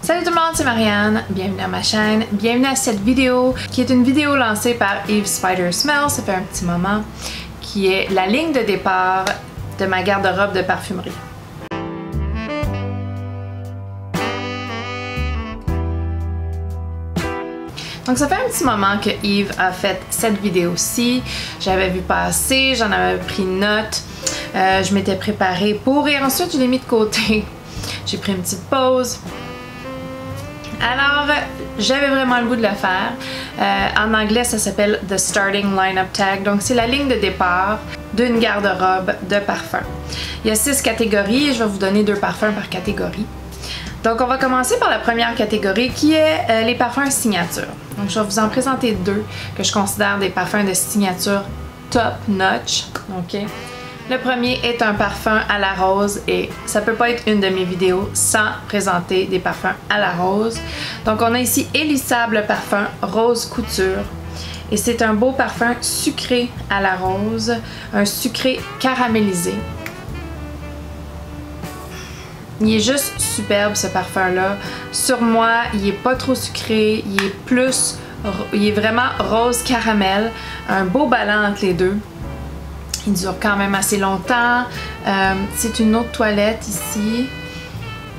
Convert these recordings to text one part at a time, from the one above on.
Salut tout le monde, c'est Marianne, bienvenue à ma chaîne, bienvenue à cette vidéo qui est une vidéo lancée par Eve Spider Smell, ça fait un petit moment, qui est la ligne de départ de ma garde-robe de parfumerie. Donc ça fait un petit moment que Eve a fait cette vidéo-ci, j'avais vu passer, j'en avais pris note, je m'étais préparée pour et ensuite je l'ai mis de côté. J'ai pris une petite pause. Alors, j'avais vraiment le goût de le faire. En anglais, ça s'appelle The Starting Lineup Tag. Donc, c'est la ligne de départ d'une garde-robe de parfums. Il y a 6 catégories et je vais vous donner 2 parfums par catégorie. Donc, on va commencer par la première catégorie qui est les parfums signature. Donc, je vais vous en présenter 2 que je considère des parfums de signature top notch. OK? Le premier est un parfum à la rose et ça peut pas être une de mes vidéos sans présenter des parfums à la rose. Donc on a ici Elissable parfum Rose Couture et c'est un beau parfum sucré à la rose, un sucré caramélisé. Il est juste superbe ce parfum là. Sur moi, il est pas trop sucré, il est vraiment rose caramel, un beau ballon entre les deux. Il dure quand même assez longtemps. C'est une eau de toilette ici.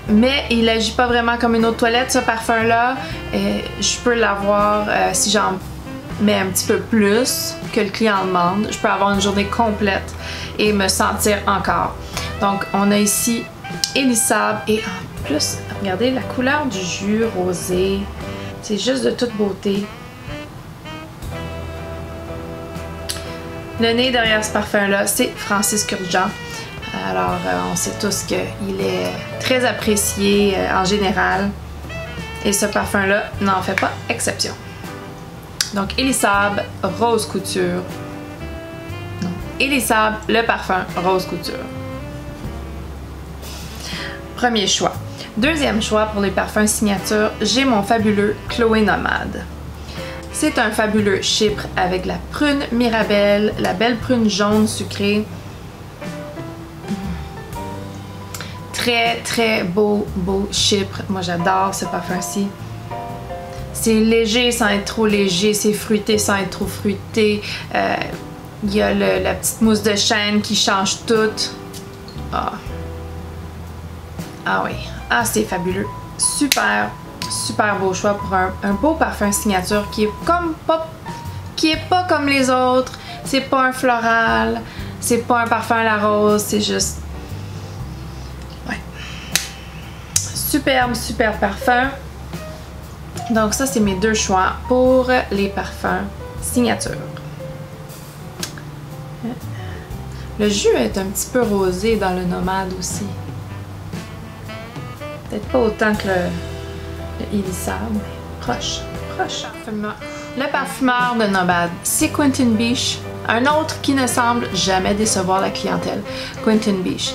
Mais il agit pas vraiment comme une eau de toilette, ce parfum-là. Je peux l'avoir si j'en mets un petit peu plus que le client demande. Je peux avoir une journée complète et me sentir encore. Donc, on a ici Elissable. Et en plus, regardez la couleur du jus rosé. C'est juste de toute beauté. Le nez derrière ce parfum-là, c'est Francis Kurkdjian. Alors, on sait tous qu'il est très apprécié en général. Et ce parfum-là n'en fait pas exception. Donc, Elissable, Rose Couture. Non, Elissable, le parfum Rose Couture. Premier choix. Deuxième choix pour les parfums signature, j'ai mon fabuleux Chloé Nomade. C'est un fabuleux chypre avec la prune Mirabelle, la belle prune jaune sucrée. Très très beau chypre. Moi j'adore ce parfum-ci. C'est léger sans être trop léger, c'est fruité sans être trop fruité. Il y a la petite mousse de chêne qui change tout. Ah oui, ah c'est fabuleux. Super beau choix pour un beau parfum signature qui est pas comme les autres. C'est pas un floral, c'est pas un parfum à la rose, c'est juste superbe parfum. Donc ça c'est mes 2 choix pour les parfums signature. Le jus est un petit peu rosé dans le Nomade aussi. Peut-être pas autant que le Elissable, mais proche. Le parfumeur de Nomade, c'est Quentin Biche, un autre qui ne semble jamais décevoir la clientèle. Quentin Biche.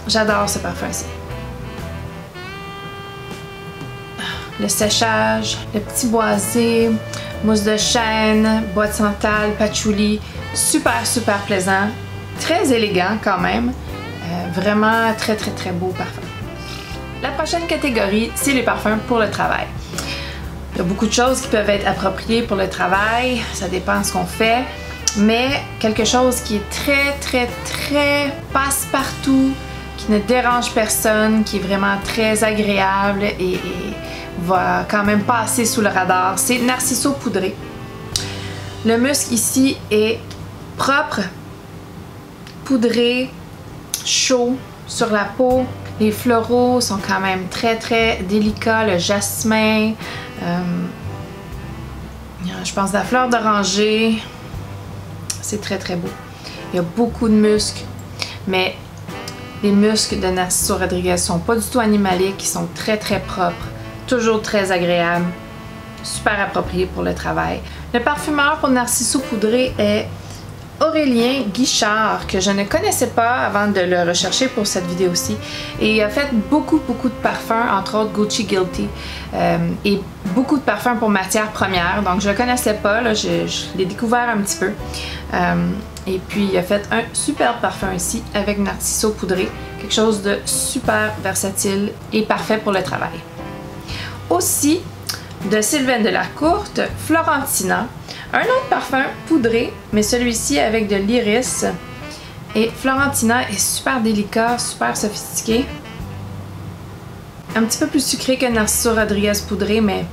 J'adore ce parfum-ci. Le séchage, le petit boisé, mousse de chêne, bois de santal, patchouli, super plaisant, très élégant quand même. Vraiment très beau parfum. La prochaine catégorie, c'est les parfums pour le travail. Il y a beaucoup de choses qui peuvent être appropriées pour le travail, ça dépend de ce qu'on fait, mais quelque chose qui est très passe-partout, qui ne dérange personne, qui est vraiment très agréable et va quand même passer sous le radar, c'est Narciso poudré. Le musc ici est propre, poudré, chaud sur la peau. Les floraux sont quand même très délicats, le jasmin, je pense à la fleur d'oranger, c'est très beau. Il y a beaucoup de musc, mais les muscs de Narciso Rodriguez sont pas du tout animaliques, ils sont très propres, toujours très agréables, super appropriés pour le travail. Le parfumeur pour Narciso poudré est Aurélien Guichard, que je ne connaissais pas avant de le rechercher pour cette vidéo-ci. Et il a fait beaucoup de parfums, entre autres Gucci Guilty, et beaucoup de parfums pour matière première. Donc je le connaissais pas, là, je l'ai découvert un petit peu. Et puis il a fait un super parfum ici avec Narciso poudré. Quelque chose de super versatile et parfait pour le travail. Aussi, de Sylvaine Delacourte, Florentina. Un autre parfum poudré, mais celui-ci avec de l'iris. Et Florentina est super délicat, super sophistiqué. Un petit peu plus sucré que Narciso Rodriguez poudré, mais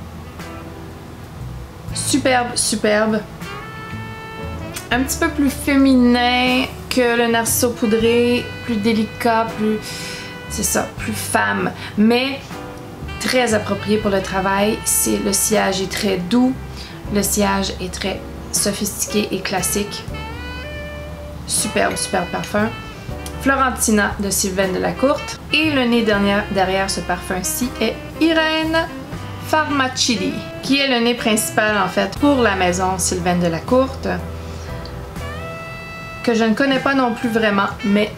superbe, superbe. Un petit peu plus féminin que le Narciso poudré, plus délicat, plus... c'est ça, plus femme. Mais très approprié pour le travail. Le sillage est très doux. Le sillage est très sophistiqué et classique. Superbe, superbe parfum. Florentina de Sylvaine Delacourte. Et le nez derrière ce parfum-ci est Irène Farmacilli, qui est le nez principal en fait pour la maison Sylvaine Delacourte, que je ne connais pas non plus vraiment, mais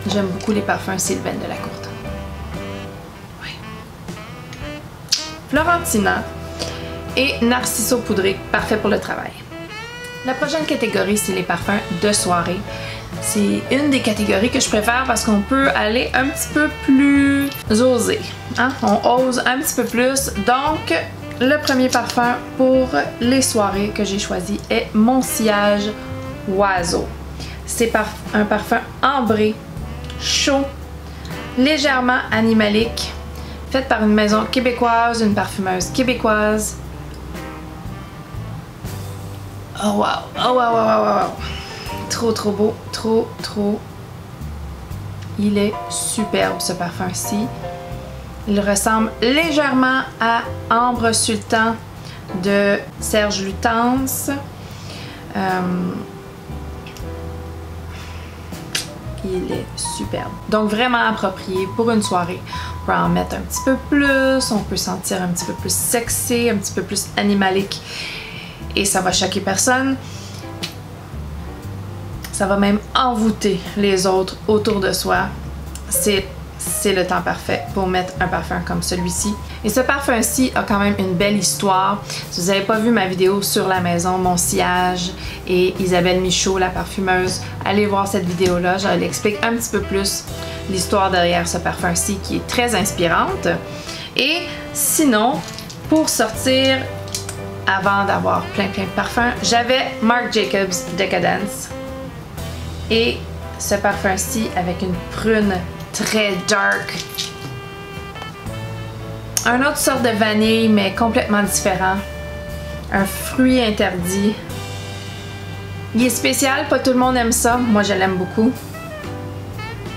j'aime beaucoup les parfums Sylvaine Delacourte. Oui. Florentina et Narciso poudré, parfait pour le travail. La prochaine catégorie, c'est les parfums de soirée. C'est une des catégories que je préfère parce qu'on peut aller un petit peu plus osé. Hein? On ose un petit peu plus. Donc, le premier parfum pour les soirées que j'ai choisi est Mon Sillage Oiseau. C'est un parfum ambré, chaud, légèrement animalique, fait par une maison québécoise, une parfumeuse québécoise. Oh wow! Oh wow, wow, wow, wow! Trop, trop beau, trop, trop. Il est superbe ce parfum-ci. Il ressemble légèrement à Ambre Sultan de Serge Lutens. Il est superbe. Donc vraiment approprié pour une soirée. On peut en mettre un petit peu plus, on peut sentir un petit peu plus sexy, un petit peu plus animalique. Et ça va choquer personne. Ça va même envoûter les autres autour de soi. C'est le temps parfait pour mettre un parfum comme celui-ci. Et ce parfum-ci a quand même une belle histoire. Si vous n'avez pas vu ma vidéo sur la maison, Mon Sillage et Isabelle Michaud, la parfumeuse, allez voir cette vidéo-là. Je l'explique un petit peu plus l'histoire derrière ce parfum-ci qui est très inspirante. Et sinon, pour sortir, avant d'avoir plein de parfums, j'avais Marc Jacobs Decadence. Et ce parfum-ci avec une prune très dark. Un autre sorte de vanille, mais complètement différent. Un fruit interdit. Il est spécial, pas tout le monde aime ça. Moi, je l'aime beaucoup.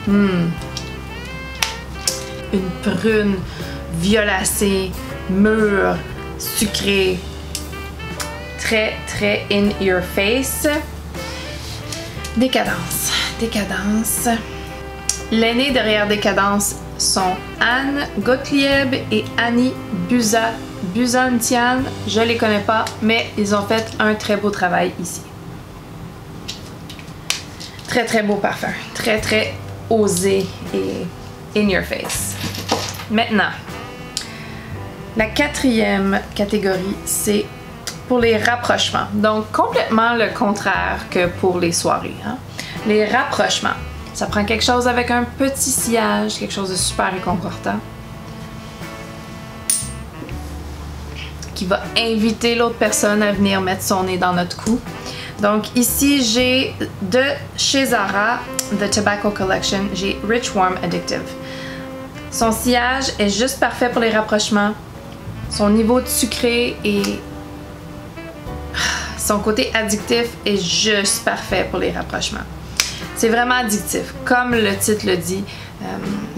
Une prune violacée, mûre, sucrée. Très, très in your face. Décadence. Décadence. Les nez derrière Décadence sont Anne Gottlieb et Annie Buzantian. Je les connais pas, mais ils ont fait un très beau travail ici. Très très beau parfum. Très très osé et in your face. Maintenant, la quatrième catégorie, c'est pour les rapprochements. Donc, complètement le contraire que pour les soirées. Hein? Les rapprochements. Ça prend quelque chose avec un petit sillage, quelque chose de super réconfortant, qui va inviter l'autre personne à venir mettre son nez dans notre cou. Donc ici, j'ai de chez Zara, The Tobacco Collection, j'ai Rich Warm Addictive. Son sillage est juste parfait pour les rapprochements. Son niveau de sucré et son côté addictif est juste parfait pour les rapprochements. C'est vraiment addictif, comme le titre le dit.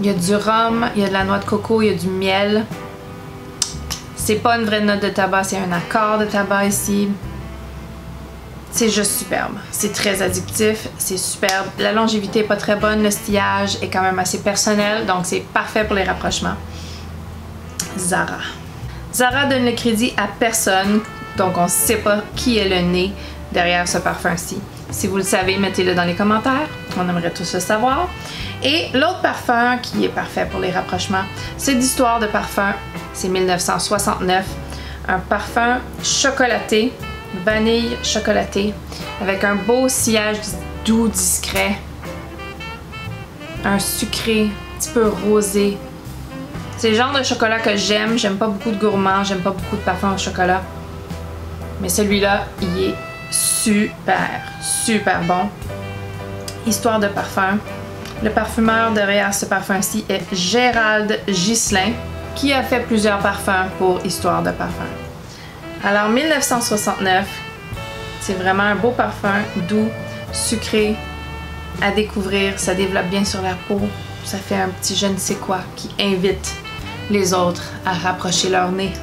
Il y a du rhum, il y a de la noix de coco, il y a du miel. C'est pas une vraie note de tabac, c'est un accord de tabac ici. C'est juste superbe. C'est très addictif, c'est superbe. La longévité n'est pas très bonne, le stillage est quand même assez personnel, donc c'est parfait pour les rapprochements. Zara. Zara donne le crédit à personne, donc on ne sait pas qui est le nez derrière ce parfum-ci. Si vous le savez, mettez-le dans les commentaires. On aimerait tous le savoir. Et l'autre parfum qui est parfait pour les rapprochements, c'est d'Histoire de parfum. C'est 1969. Un parfum chocolaté, vanille chocolatée, avec un beau sillage doux, discret. un sucré, un petit peu rosé. C'est le genre de chocolat que j'aime. J'aime pas beaucoup de gourmand, j'aime pas beaucoup de parfum au chocolat. Mais celui-là, il est super bon. Histoire de parfum. Le parfumeur derrière ce parfum-ci est Gérald Ghislain, qui a fait plusieurs parfums pour Histoire de parfum. Alors 1969, c'est vraiment un beau parfum, doux, sucré, à découvrir. Ça développe bien sur la peau. Ça fait un petit je ne sais quoi qui invite les autres à rapprocher leur nez.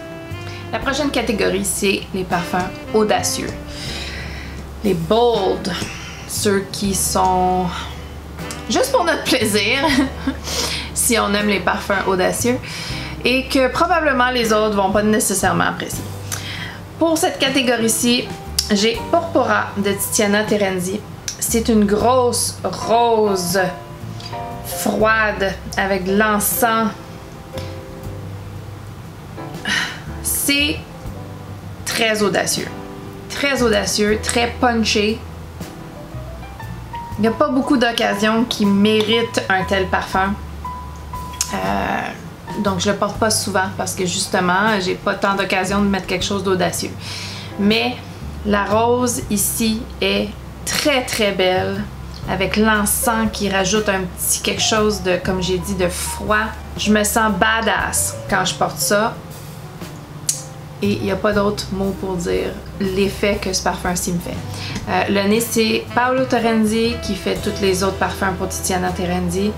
La prochaine catégorie, c'est les parfums audacieux. Les bold, ceux qui sont juste pour notre plaisir, si on aime les parfums audacieux, et que probablement les autres vont pas nécessairement apprécier. Pour cette catégorie-ci, j'ai Purpura de Tiziana Terenzi. C'est une grosse rose froide avec de l'encens. C'est très audacieux. Très audacieux, très punché. Il n'y a pas beaucoup d'occasions qui méritent un tel parfum. Donc je le porte pas souvent parce que justement, j'ai pas tant d'occasions de mettre quelque chose d'audacieux. Mais la rose ici est très belle, avec l'encens qui rajoute un petit quelque chose de, comme j'ai dit, de froid. Je me sens badass quand je porte ça. Et il n'y a pas d'autre mot pour dire l'effet que ce parfum-ci me fait. Le nez, c'est Paolo Terenzi qui fait tous les autres parfums pour Tiziana Terenzi.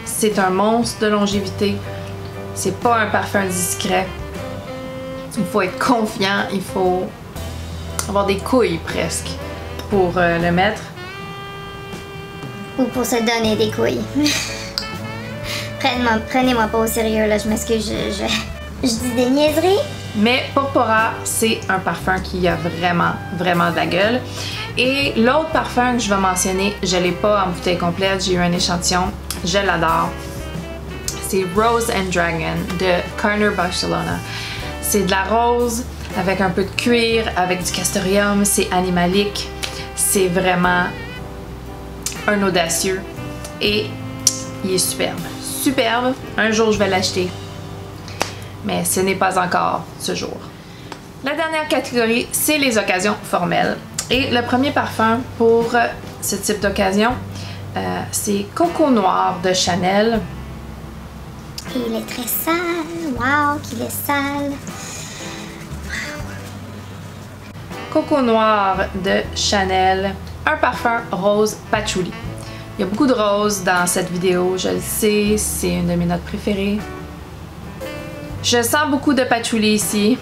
C'est un monstre de longévité. C'est pas un parfum discret. Il faut être confiant, il faut avoir des couilles presque pour le mettre. Ou pour se donner des couilles. Prenez-moi pas au sérieux, là, je m'excuse, je dis des niaiseries. Mais Purpura, c'est un parfum qui a vraiment de la gueule. Et l'autre parfum que je vais mentionner, je l'ai pas en bouteille complète, j'ai eu un échantillon, je l'adore. C'est Rose and Dragon de Carner Barcelona. C'est de la rose avec un peu de cuir, avec du castoreum, c'est animalique. C'est vraiment un audacieux et il est superbe. Superbe, un jour je vais l'acheter. Mais ce n'est pas encore ce jour. La dernière catégorie, c'est les occasions formelles. Et le premier parfum pour ce type d'occasion, c'est Coco Noir de Chanel. Et il est très sale. Wow, qu'il est sale. Coco Noir de Chanel. Un parfum rose patchouli. Il y a beaucoup de roses dans cette vidéo, je le sais, c'est une de mes notes préférées. Je sens beaucoup de patchouli ici.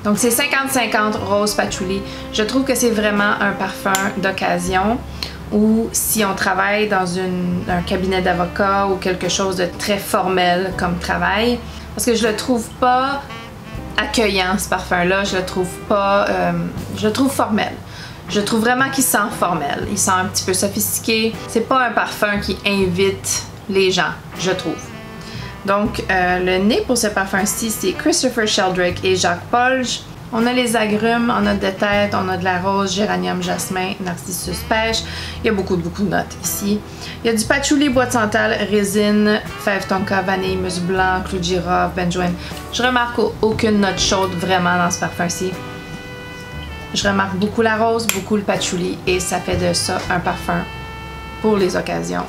Donc c'est 50-50 rose patchouli. Je trouve que c'est vraiment un parfum d'occasion ou si on travaille dans un cabinet d'avocat ou quelque chose de très formel comme travail. Parce que je le trouve pas accueillant ce parfum-là, je le trouve pas... je le trouve formel. Je trouve vraiment qu'il sent formel. Il sent un petit peu sophistiqué. C'est pas un parfum qui invite les gens, je trouve. Donc, le nez pour ce parfum-ci, c'est Christopher Sheldrake et Jacques Polge. On a les agrumes en note de tête, on a de la rose, géranium, jasmin, narcissus pêche. Il y a beaucoup de notes ici. Il y a du patchouli, bois de santal, résine, fève tonka, vanille, musc blanc, clou de girofle, benjoin. Je remarque aucune note chaude vraiment dans ce parfum-ci. Je remarque beaucoup la rose, beaucoup le patchouli et ça fait de ça un parfum pour les occasions.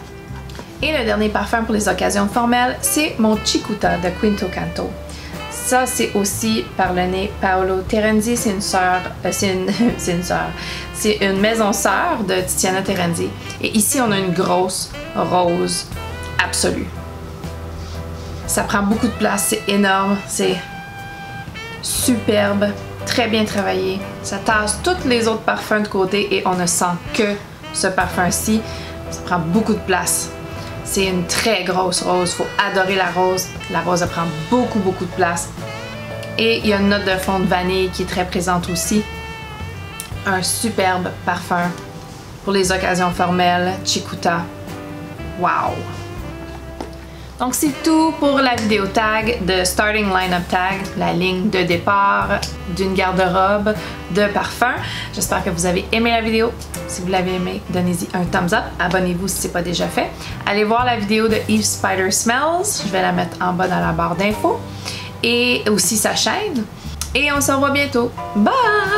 Et le dernier parfum pour les occasions formelles, c'est mon Cicuta de Quinto Canto. Ça, c'est aussi par le nez Paolo Terenzi, c'est une sœur, c'est une maison sœur de Tiziana Terenzi. Et ici, on a une grosse rose absolue. Ça prend beaucoup de place, c'est énorme, c'est superbe, très bien travaillé. Ça tasse tous les autres parfums de côté et on ne sent que ce parfum-ci. Ça prend beaucoup de place. C'est une très grosse rose, il faut adorer la rose. La rose, elle prend beaucoup de place. Et il y a une note de fond de vanille qui est très présente aussi. Un superbe parfum pour les occasions formelles, Cicuta. Wow! Donc c'est tout pour la vidéo tag de Starting Lineup Tag, la ligne de départ d'une garde-robe de parfum. J'espère que vous avez aimé la vidéo. Si vous l'avez aimé, donnez-y un thumbs up. Abonnez-vous si ce n'est pas déjà fait. Allez voir la vidéo de Eve Spider Smells. Je vais la mettre en bas dans la barre d'infos. Et aussi sa chaîne. Et on se revoit bientôt. Bye!